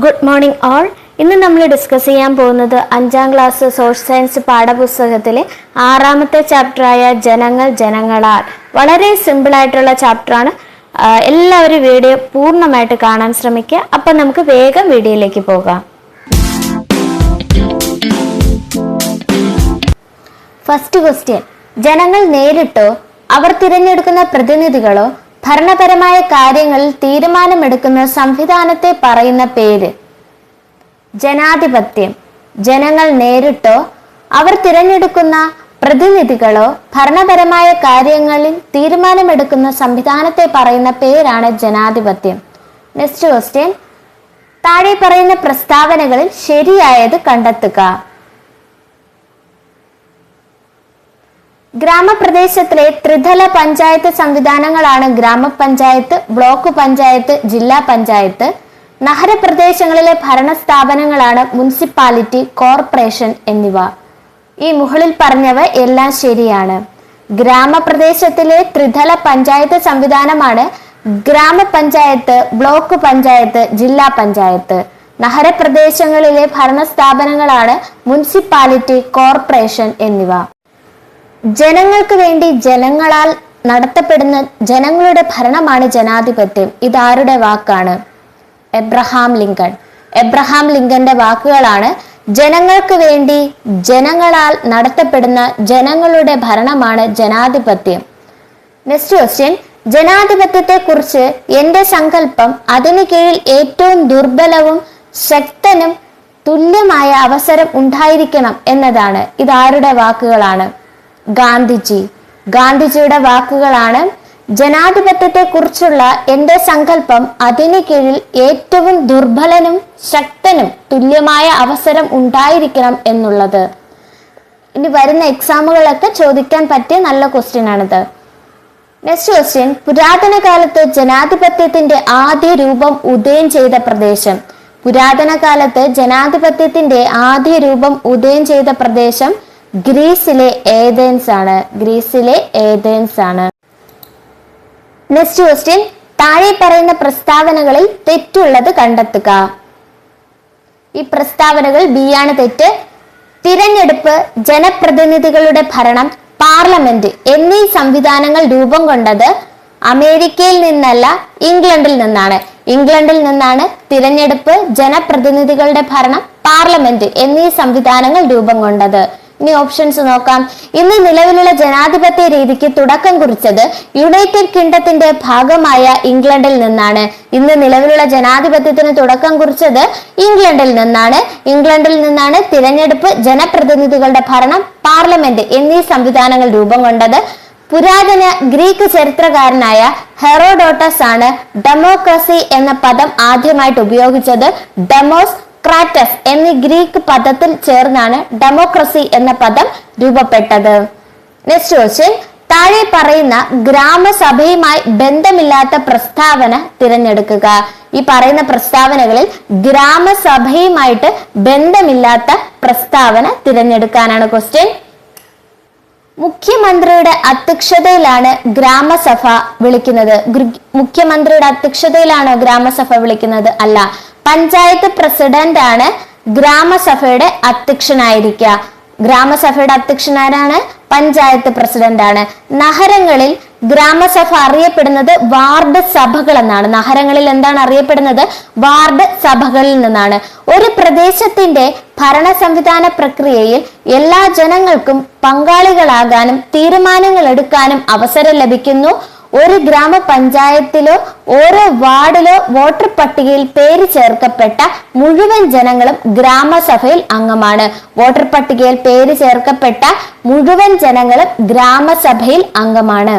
Good morning all. ഇന്ന് നമ്മൾ discuss ചെയ്യാൻ പോകുന്നത് 5ാം ക്ലാസ് സോഷ്യൽ സയൻസ് പാഠപുസ്തകത്തിലെ 6ാമത്തെ ചാപ്റ്ററായ ജനങ്ങൾ ജനങ്ങളാൽ. വളരെ സിമ്പിൾ ആയിട്ടുള്ള ചാപ്റ്ററാണ്. എല്ലാവരും വീഡിയോ പൂർണ്ണമായിട്ട് കാണാൻ ശ്രമിക്കുക. അപ്പം നമുക്ക് വേഗം വീഡിയോയിലേക്ക് പോകാം. ഫസ്റ്റ് ക്വസ്റ്റ്യൻ, ജനങ്ങൾ നേരിട്ടോ അവർ തിരഞ്ഞെടുക്കുന്ന പ്രതിനിധികളോ ഭരണപരമായ കാര്യങ്ങളിൽ തീരുമാനമെടുക്കുന്ന സംവിധാനത്തെ പറയുന്ന പേര്? ജനാധിപത്യം. ജനങ്ങൾ നേരിട്ടോ അവർ തിരഞ്ഞെടുക്കുന്ന പ്രതിനിധികളോ ഭരണപരമായ കാര്യങ്ങളിൽ തീരുമാനമെടുക്കുന്ന സംവിധാനത്തെ പറയുന്ന പേരാണ് ജനാധിപത്യം. നെക്സ്റ്റ് ക്വസ്റ്റ്യൻ, താഴെ പറയുന്ന പ്രസ്താവനകളിൽ ശരിയായത് കണ്ടെത്തുക. ഗ്രാമപ്രദേശത്തിലെ ത്രിതല പഞ്ചായത്ത് സംവിധാനങ്ങളാണ് ഗ്രാമപഞ്ചായത്ത്, ബ്ലോക്ക് പഞ്ചായത്ത്, ജില്ലാ പഞ്ചായത്ത്. നഗരപ്രദേശങ്ങളിലെ ഭരണസ്ഥാപനങ്ങളാണ് മുനിസിപ്പാലിറ്റി, കോർപ്പറേഷൻ എന്നിവ. ഈ മുകളിൽ പറഞ്ഞവ എല്ലാം ശരിയാണ്. ഗ്രാമപ്രദേശത്തിലെ ത്രിതല പഞ്ചായത്ത് സംവിധാനമാണ് ഗ്രാമപഞ്ചായത്ത്, ബ്ലോക്ക് പഞ്ചായത്ത്, ജില്ലാ പഞ്ചായത്ത്. നഗരപ്രദേശങ്ങളിലെ ഭരണസ്ഥാപനങ്ങളാണ് മുനിസിപ്പാലിറ്റി, കോർപ്പറേഷൻ എന്നിവ. ജനങ്ങൾക്ക് വേണ്ടി ജനങ്ങളാൽ നടത്തപ്പെടുന്ന ജനങ്ങളുടെ ഭരണമാണ് ജനാധിപത്യം. ഇതാരുടെ വാക്കാണ്? Abraham Lincoln. എബ്രഹാം ലിങ്കന്റെ വാക്കുകളാണ്. ജനങ്ങൾക്ക് വേണ്ടി ജനങ്ങളാൽ നടത്തപ്പെടുന്ന ജനങ്ങളുടെ ഭരണമാണ് ജനാധിപത്യം. നെക്സ്റ്റ് ക്വസ്റ്റ്യൻ, ജനാധിപത്യത്തെ കുറിച്ച് എന്റെ സങ്കല്പം അതിന് കീഴിൽ ഏറ്റവും ദുർബലവും ശക്തനും തുല്യമായ അവസരം ഉണ്ടായിരിക്കണം എന്നതാണ്. ഇതാരുടെ വാക്കുകളാണ്? ഗാന്ധിജി. ഗാന്ധിജിയുടെ വാക്കുകളാണ്. ജനാധിപത്യത്തെ കുറിച്ചുള്ള എന്റെ സങ്കല്പം അതിന് കീഴിൽ ഏറ്റവും ദുർബലനും ശക്തനും തുല്യമായ അവസരം ഉണ്ടായിരിക്കണം എന്നുള്ളത്. ഇനി വരുന്ന എക്സാമുകളൊക്കെ ചോദിക്കാൻ പറ്റിയ നല്ല ക്വസ്റ്റ്യൻ ആണിത്. നെക്സ്റ്റ് ക്വസ്റ്റ്യൻ, പുരാതന കാലത്ത് ജനാധിപത്യത്തിന്റെ ആദ്യ രൂപം ഉദയം ചെയ്ത പ്രദേശം. പുരാതന കാലത്ത് ജനാധിപത്യത്തിന്റെ ആദ്യ രൂപം ഉദയം ചെയ്ത പ്രദേശം ഗ്രീസിലെ ഏഥൻസ് ആണ്. ഗ്രീസിലെ ഏഥൻസ് ആണ്. നെക്സ്റ്റ് ക്വസ്റ്റ്യൻ, താഴെ പറയുന്ന പ്രസ്താവനകളിൽ തെറ്റുള്ളത് കണ്ടെത്തുക. ഈ പ്രസ്താവനകൾ ബി ആണ് തെറ്റ്. തിരഞ്ഞെടുപ്പ്, ജനപ്രതിനിധികളുടെ ഭരണം, പാർലമെന്റ് എന്നീ സംവിധാനങ്ങൾ രൂപം കൊണ്ടത് അമേരിക്കയിൽ നിന്നല്ല, ഇംഗ്ലണ്ടിൽ നിന്നാണ്. ഇംഗ്ലണ്ടിൽ നിന്നാണ് തിരഞ്ഞെടുപ്പ്, ജനപ്രതിനിധികളുടെ ഭരണം, പാർലമെന്റ് എന്നീ സംവിധാനങ്ങൾ രൂപം കൊണ്ടത്. ഇനി ഓപ്ഷൻസ് നോക്കാം. ഇന്ന് നിലവിലുള്ള ജനാധിപത്യ രീതിക്ക് തുടക്കം കുറിച്ചത് യുണൈറ്റഡ് കിങ്ഡത്തിന്റെ ഭാഗമായ ഇംഗ്ലണ്ടിൽ നിന്നാണ്. ഇന്ന് നിലവിലുള്ള ജനാധിപത്യത്തിന് തുടക്കം കുറിച്ചത് ഇംഗ്ലണ്ടിൽ നിന്നാണ്. ഇംഗ്ലണ്ടിൽ നിന്നാണ് തിരഞ്ഞെടുപ്പ്, ജനപ്രതിനിധികളുടെ ഭരണം, പാർലമെന്റ് എന്നീ സംവിധാനങ്ങൾ രൂപം കൊണ്ടത്. പുരാതന ഗ്രീക്ക് ചരിത്രകാരനായ ഹെറോഡോട്ടസ് ആണ് ഡെമോക്രസി എന്ന പദം ആദ്യമായിട്ട് ഉപയോഗിച്ചത്. ഡെമോസ്, ക്രാറ്റസ് എന്നീ ഗ്രീക്ക് പദത്തിൽ ചേർന്നാണ് ഡെമോക്രസി എന്ന പദം രൂപപ്പെട്ടത്. നെക്സ്റ്റ് ക്വസ്റ്റ്യൻ, താഴെ പറയുന്ന ഗ്രാമസഭയുമായി ബന്ധമില്ലാത്ത പ്രസ്താവന തിരഞ്ഞെടുക്കുക. ഈ പറയുന്ന പ്രസ്താവനകളിൽ ഗ്രാമസഭയുമായിട്ട് ബന്ധമില്ലാത്ത പ്രസ്താവന തിരഞ്ഞെടുക്കാനാണ് ക്വസ്റ്റ്യൻ. മുഖ്യമന്ത്രിയുടെ അധ്യക്ഷതയിലാണ് ഗ്രാമസഭ വിളിക്കുന്നത്. മുഖ്യമന്ത്രിയുടെ അധ്യക്ഷതയിലാണോ ഗ്രാമസഭ വിളിക്കുന്നത്? അല്ല. പഞ്ചായത്ത് പ്രസിഡന്റ് ആണ് ഗ്രാമസഭയുടെ അധ്യക്ഷനായിരിക്കുക. ഗ്രാമസഭയുടെ അധ്യക്ഷനാരാണ്? പഞ്ചായത്ത് പ്രസിഡന്റ് ആണ്. നഗരങ്ങളിൽ ഗ്രാമസഭ അറിയപ്പെടുന്നത് വാർഡ് സഭകൾ എന്നാണ്. നഗരങ്ങളിൽ എന്താണ് അറിയപ്പെടുന്നത്? വാർഡ് സഭകളിൽ നിന്നാണ്. ഒരു പ്രദേശത്തിന്റെ ഭരണ സംവിധാന പ്രക്രിയയിൽ എല്ലാ ജനങ്ങൾക്കും പങ്കാളികളാകാനും തീരുമാനങ്ങൾ എടുക്കാനും അവസരം ലഭിക്കുന്നു. ഒരു ഗ്രാമപഞ്ചായത്തിലോ ഓരോ വാർഡിലോ വോട്ടർ പട്ടികയിൽ പേര് ചേർക്കപ്പെട്ട മുഴുവൻ ജനങ്ങളും ഗ്രാമസഭയിൽ അംഗമാണ്. വോട്ടർ പട്ടികയിൽ പേര് ചേർക്കപ്പെട്ട മുഴുവൻ ജനങ്ങളും ഗ്രാമസഭയിൽ അംഗമാണ്.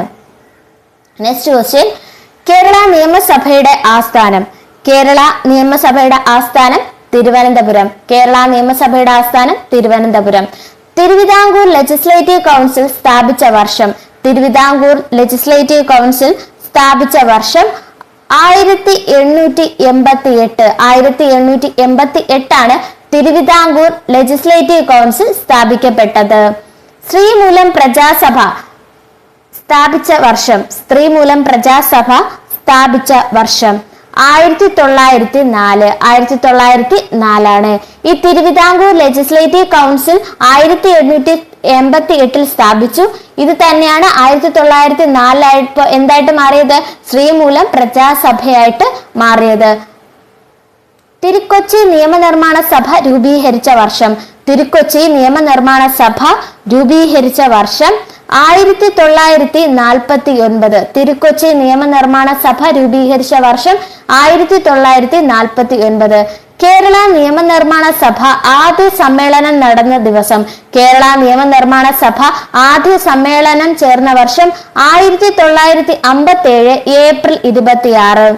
നെക്സ്റ്റ് ക്വസ്റ്റ്യൻ, കേരള നിയമസഭയുടെ ആസ്ഥാനം. കേരള നിയമസഭയുടെ ആസ്ഥാനം തിരുവനന്തപുരം. കേരള നിയമസഭയുടെ ആസ്ഥാനം തിരുവനന്തപുരം. തിരുവിതാംകൂർ ലെജിസ്ലേറ്റീവ് കൗൺസിൽ സ്ഥാപിച്ച വർഷം. തിരുവിതാംകൂർ ലെജിസ്ലേറ്റീവ് കൗൺസിൽ സ്ഥാപിച്ച വർഷം 1888. 1888 തിരുവിതാംകൂർ ലെജിസ്ലേറ്റീവ് കൗൺസിൽ സ്ഥാപിക്കപ്പെട്ടത്. ശ്രീമൂലം പ്രജാസഭ സ്ഥാപിച്ച വർഷം. ശ്രീമൂലം പ്രജാസഭ സ്ഥാപിച്ച വർഷം 1904. 1904 ഈ തിരുവിതാംകൂർ ലെജിസ്ലേറ്റീവ് കൗൺസിൽ 1888 സ്ഥാപിച്ചു. ഇത് തന്നെയാണ് 1904 എന്തായിട്ട് മാറിയത്? ശ്രീമൂലം പ്രജാസഭയായിട്ട് മാറിയത്. തിരുക്കൊച്ചി നിയമനിർമ്മാണ സഭ രൂപീകരിച്ച വർഷം. തിരുക്കൊച്ചി നിയമനിർമ്മാണ സഭ രൂപീകരിച്ച വർഷം 1949. തിരുക്കൊച്ചി നിയമനിർമ്മാണ സഭ രൂപീകരിച്ച വർഷം 1949. കേരള നിയമനിർമ്മാണ സഭ ആദ്യ സമ്മേളനം നടന്ന ദിവസം. കേരള നിയമനിർമ്മാണ സഭ ആദ്യ സമ്മേളനം ചേർന്ന വർഷം 1957 ഏപ്രിൽ 26.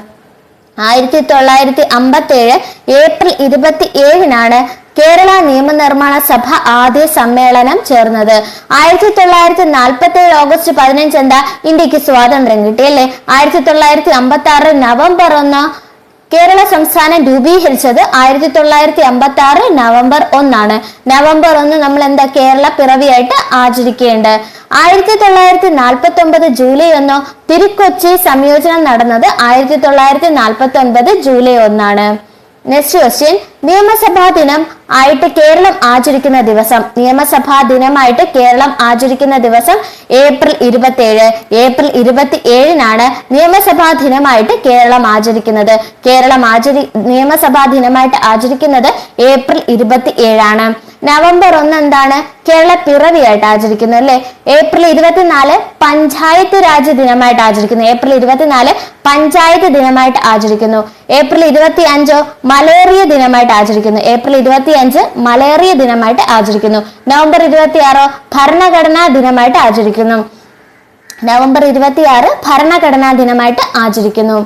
1957 ഏപ്രിൽ 27 കേരള നിയമനിർമ്മാണ സഭ ആദ്യ സമ്മേളനം ചേർന്നത്. 1947 ഓഗസ്റ്റ് 15 എന്താ? ഇന്ത്യക്ക് സ്വാതന്ത്ര്യം കിട്ടിയല്ലേ. 1956 നവംബർ 1 കേരള സംസ്ഥാനം രൂപീകരിച്ചത് 1956 നവംബർ 1. നവംബർ 1 നമ്മൾ എന്താ? കേരള പിറവിയായിട്ട് ആചരിക്കേണ്ടത്. 1949 ജൂലൈ 1 തിരുക്കൊച്ചി സംയോജനം നടന്നത് 1949 ജൂലൈ 1. നെക്സ്റ്റ് ക്വസ്റ്റ്യൻ, നിയമസഭാ ദിനം ആയിട്ട് കേരളം ആചരിക്കുന്ന ദിവസം. നിയമസഭാ ദിനമായിട്ട് കേരളം ആചരിക്കുന്ന ദിവസം ഏപ്രിൽ 27. ഏപ്രിൽ 27 നിയമസഭാ ദിനമായിട്ട് കേരളം ആചരിക്കുന്നത്. നിയമസഭാ ദിനമായിട്ട് ആചരിക്കുന്നത് ഏപ്രിൽ 27. നവംബർ 1 എന്താണ്? കേരള പിറവിയായിട്ട് ആചരിക്കുന്നു അല്ലെ. ഏപ്രിൽ 24 പഞ്ചായത്ത് രാജ് ദിനമായിട്ട് ആചരിക്കുന്നു. ഏപ്രിൽ 24 പഞ്ചായത്ത് ദിനമായിട്ട് ആചരിക്കുന്നു. ഏപ്രിൽ 25 മലേറിയ ദിനമായിട്ട് ആചരിക്കുന്നു. ഏപ്രിൽ 25 മലേറിയ ദിനമായിട്ട് ആചരിക്കുന്നു. നവംബർ 26 ഭരണഘടനാ ദിനമായിട്ട് ആചരിക്കുന്നു. നവംബർ 26 ഭരണഘടനാ ദിനമായിട്ട് ആചരിക്കുന്നു.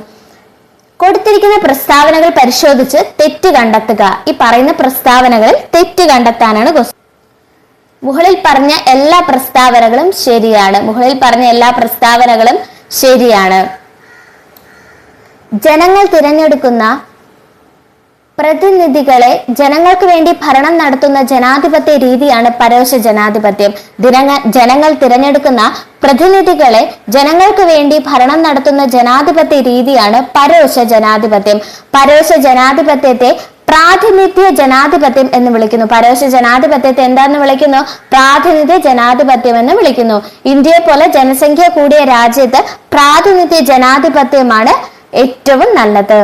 കൊടുത്തിരിക്കുന്ന പ്രസ്താവനകൾ പരിശോധിച്ച് തെറ്റ് കണ്ടെത്തുക. ഈ പറയുന്ന പ്രസ്താവനകളിൽ തെറ്റ് കണ്ടെത്താനാണ് ക്വസ്റ്റ്യൻ. മുകളിൽ പറഞ്ഞ എല്ലാ പ്രസ്താവനകളും ശരിയാണ്. ജനങ്ങൾ തിരഞ്ഞെടുക്കുന്ന പ്രതിനിധികളെ ജനങ്ങൾക്ക് വേണ്ടി ഭരണം നടത്തുന്ന ജനാധിപത്യ രീതിയാണ് പരോക്ഷ ജനാധിപത്യം. ജനങ്ങൾ തിരഞ്ഞെടുക്കുന്ന പ്രതിനിധികളെ ജനങ്ങൾക്ക് വേണ്ടി ഭരണം നടത്തുന്ന ജനാധിപത്യ രീതിയാണ് പരോക്ഷ ജനാധിപത്യം. പരോക്ഷ ജനാധിപത്യത്തെ പ്രാതിനിധ്യ ജനാധിപത്യം എന്ന് വിളിക്കുന്നു. പരോക്ഷ ജനാധിപത്യത്തെ എന്താന്ന് വിളിക്കുന്നു? പ്രാതിനിധ്യ ജനാധിപത്യം എന്ന് വിളിക്കുന്നു. ഇന്ത്യയെ പോലെ ജനസംഖ്യ കൂടിയ രാജ്യത്ത് പ്രാതിനിധ്യ ജനാധിപത്യമാണ് ഏറ്റവും നല്ലത്.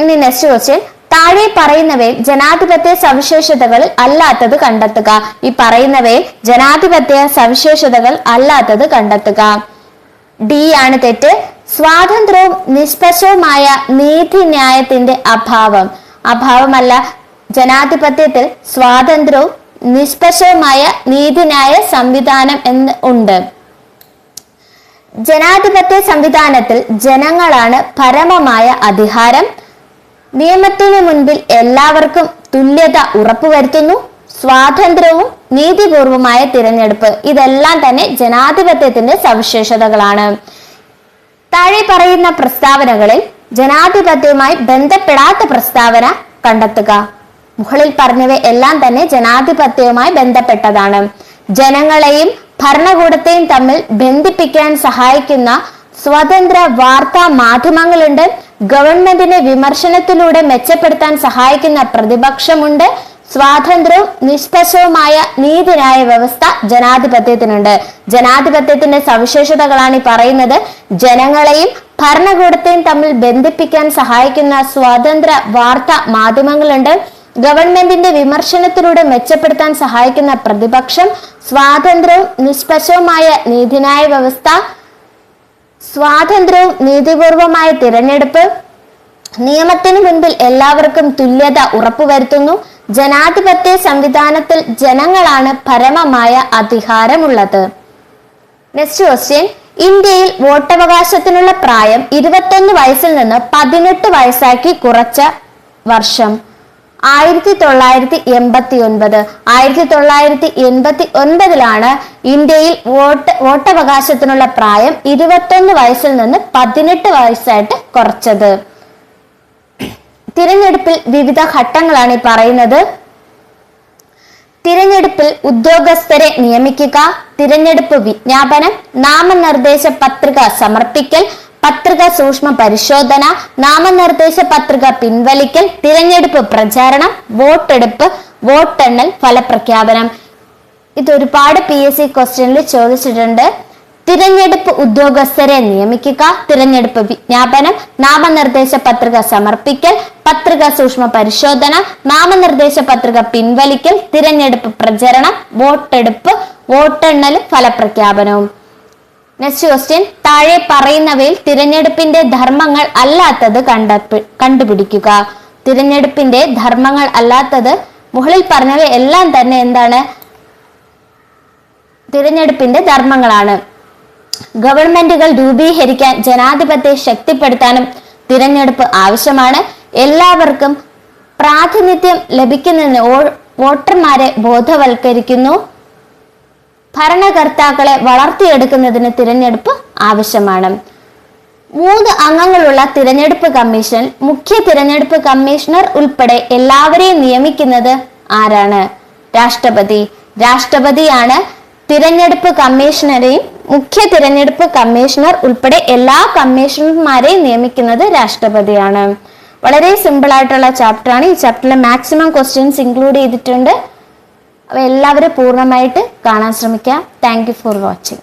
ഇനി നെക്സ്റ്റ് ക്വസ്റ്റ്യൻ, താഴെ പറയുന്നവയിൽ ജനാധിപത്യ സവിശേഷതകൾ അല്ലാത്തത് കണ്ടെത്തുക. ഈ പറയുന്നവയിൽ ജനാധിപത്യ സവിശേഷതകൾ അല്ലാത്തത് കണ്ടെത്തുക. ഡി ആണ് തെറ്റ്. സ്വാതന്ത്ര്യവും നിഷ്പക്ഷവുമായ നീതിന്യായത്തിന്റെ അഭാവമല്ല. ജനാധിപത്യത്തിൽ സ്വാതന്ത്ര്യവും നിഷ്പക്ഷവുമായ നീതിന്യായ സംവിധാനം എന്ന് ഉണ്ട്. ജനാധിപത്യ സംവിധാനത്തിൽ ജനങ്ങളാണ് പരമമായ അധികാരം. നിയമത്തിനു മുൻപിൽ എല്ലാവർക്കും തുല്യത ഉറപ്പുവരുത്തുന്നു. സ്വാതന്ത്ര്യവും നീതിപൂർവമായ തിരഞ്ഞെടുപ്പ്. ഇതെല്ലാം തന്നെ ജനാധിപത്യത്തിന്റെ സവിശേഷതകളാണ്. താഴെ പറയുന്ന പ്രസ്താവനകളിൽ ജനാധിപത്യവുമായി ബന്ധപ്പെടാത്ത പ്രസ്താവന കണ്ടെത്തുക. മുകളിൽ പറഞ്ഞവ എല്ലാം തന്നെ ജനാധിപത്യവുമായി ബന്ധപ്പെട്ടതാണ്. ജനങ്ങളെയും ഭരണകൂടത്തെയും തമ്മിൽ ബന്ധിപ്പിക്കാൻ സഹായിക്കുന്ന സ്വതന്ത്ര വാർത്താ മാധ്യമങ്ങളുണ്ട്. ഗവൺമെന്റിനെ വിമർശനത്തിലൂടെ മെച്ചപ്പെടുത്താൻ സഹായിക്കുന്ന പ്രതിപക്ഷമുണ്ട്. സ്വാതന്ത്ര്യവും നിഷ്പക്ഷവുമായ നീതിന്യായ വ്യവസ്ഥ ജനാധിപത്യത്തിനുണ്ട്. ജനാധിപത്യത്തിന്റെ സവിശേഷതകളാണ് ഈ പറയുന്നത്. ജനങ്ങളെയും ഭരണകൂടത്തെയും തമ്മിൽ ബന്ധിപ്പിക്കാൻ സഹായിക്കുന്ന സ്വതന്ത്ര വാർത്താ മാധ്യമങ്ങളുണ്ട്. ഗവൺമെന്റിന്റെ വിമർശനത്തിലൂടെ മെച്ചപ്പെടുത്താൻ സഹായിക്കുന്ന പ്രതിപക്ഷം, സ്വാതന്ത്ര്യവും നിഷ്പക്ഷവുമായ നീതിന്യായ വ്യവസ്ഥ, സ്വാതന്ത്ര്യവും നീതിപൂർവമായ തിരഞ്ഞെടുപ്പ്, നിയമത്തിന് മുൻപിൽ എല്ലാവർക്കും തുല്യത ഉറപ്പുവരുത്തുന്നു. ജനാധിപത്യ സംവിധാനത്തിൽ ജനങ്ങളാണ് പരമമായ അധികാരമുള്ളത്. നെക്സ്റ്റ് ക്വസ്റ്റ്യൻ, ഇന്ത്യയിൽ വോട്ടവകാശത്തിനുള്ള പ്രായം 21 വയസ്സിൽ നിന്ന് 18 വയസ്സാക്കി കുറച്ച വർഷം 1989. 1989 ഇന്ത്യയിൽ വോട്ടവകാശത്തിനുള്ള പ്രായം 21 വയസ്സിൽ നിന്ന് 18 വയസ്സായിട്ട് കുറച്ചത്. തിരഞ്ഞെടുപ്പിൽ വിവിധ ഘട്ടങ്ങളാണ് ഈ പറയുന്നത്. തിരഞ്ഞെടുപ്പിൽ ഉദ്യോഗസ്ഥരെ നിയമിക്കുക, തിരഞ്ഞെടുപ്പ് വിജ്ഞാപനം, നാമനിർദ്ദേശ പത്രിക സമർപ്പിക്കൽ, പത്രിക സൂക്ഷ്മ പരിശോധന, നാമനിർദ്ദേശ പത്രിക പിൻവലിക്കൽ, തിരഞ്ഞെടുപ്പ് പ്രചാരണം, വോട്ടെടുപ്പ്, വോട്ടെണ്ണൽ, ഫലപ്രഖ്യാപനം. ഇത് ഒരുപാട് PSC ക്വസ്റ്റ്യനിൽ ചോദിച്ചിട്ടുണ്ട്. തിരഞ്ഞെടുപ്പ് ഉദ്യോഗസ്ഥരെ നിയമിക്കുക, തിരഞ്ഞെടുപ്പ് വിജ്ഞാപനം, നാമനിർദ്ദേശ പത്രിക സമർപ്പിക്കൽ, പത്രിക സൂക്ഷ്മ പരിശോധന, നാമനിർദ്ദേശ പത്രിക പിൻവലിക്കൽ, തിരഞ്ഞെടുപ്പ് പ്രചരണം, വോട്ടെടുപ്പ്, വോട്ടെണ്ണൽ, ഫലപ്രഖ്യാപനവും. നെക്സ്റ്റ് ക്വസ്റ്റ്യൻ, താഴെ പറയുന്നവയിൽ തിരഞ്ഞെടുപ്പിന്റെ ധർമ്മങ്ങൾ അല്ലാത്തത് കണ്ടുപിടിക്കുക. തിരഞ്ഞെടുപ്പിന്റെ ധർമ്മങ്ങൾ അല്ലാത്തത് മുകളിൽ പറഞ്ഞവ എല്ലാം തന്നെ എന്താണ്? തിരഞ്ഞെടുപ്പിന്റെ ധർമ്മങ്ങളാണ്. ഗവൺമെന്റുകൾ രൂപീകരിക്കാൻ ജനാധിപത്യത്തെ ശക്തിപ്പെടുത്താനും തിരഞ്ഞെടുപ്പ് ആവശ്യമാണ്. എല്ലാവർക്കും പ്രാതിനിധ്യം ലഭിക്കുന്നതിന് വോട്ടർമാരെ ബോധവൽക്കരിക്കുന്നു. ഭരണകർത്താക്കളെ വളർത്തിയെടുക്കുന്നതിന് തിരഞ്ഞെടുപ്പ് ആവശ്യമാണ്. 3 അംഗങ്ങളുള്ള തിരഞ്ഞെടുപ്പ് കമ്മീഷൻ, മുഖ്യ തിരഞ്ഞെടുപ്പ് കമ്മീഷണർ ഉൾപ്പെടെ എല്ലാവരെയും നിയമിക്കുന്നത് ആരാണ്? രാഷ്ട്രപതി. രാഷ്ട്രപതിയാണ് തിരഞ്ഞെടുപ്പ് കമ്മീഷണറെയും മുഖ്യ തിരഞ്ഞെടുപ്പ് കമ്മീഷണർ ഉൾപ്പെടെ എല്ലാ കമ്മീഷണർമാരെയും നിയമിക്കുന്നത് രാഷ്ട്രപതിയാണ്. വളരെ സിമ്പിൾ ആയിട്ടുള്ള ചാപ്റ്ററാണ്. ഈ ചാപ്റ്ററിലെ മാക്സിമം ക്വസ്റ്റ്യൻസ് ഇൻക്ലൂഡ് ചെയ്തിട്ടുണ്ട്. അവ എല്ലാവരും പൂർണ്ണമായിട്ട് കാണാൻ ശ്രമിക്കുക. Thank you for watching.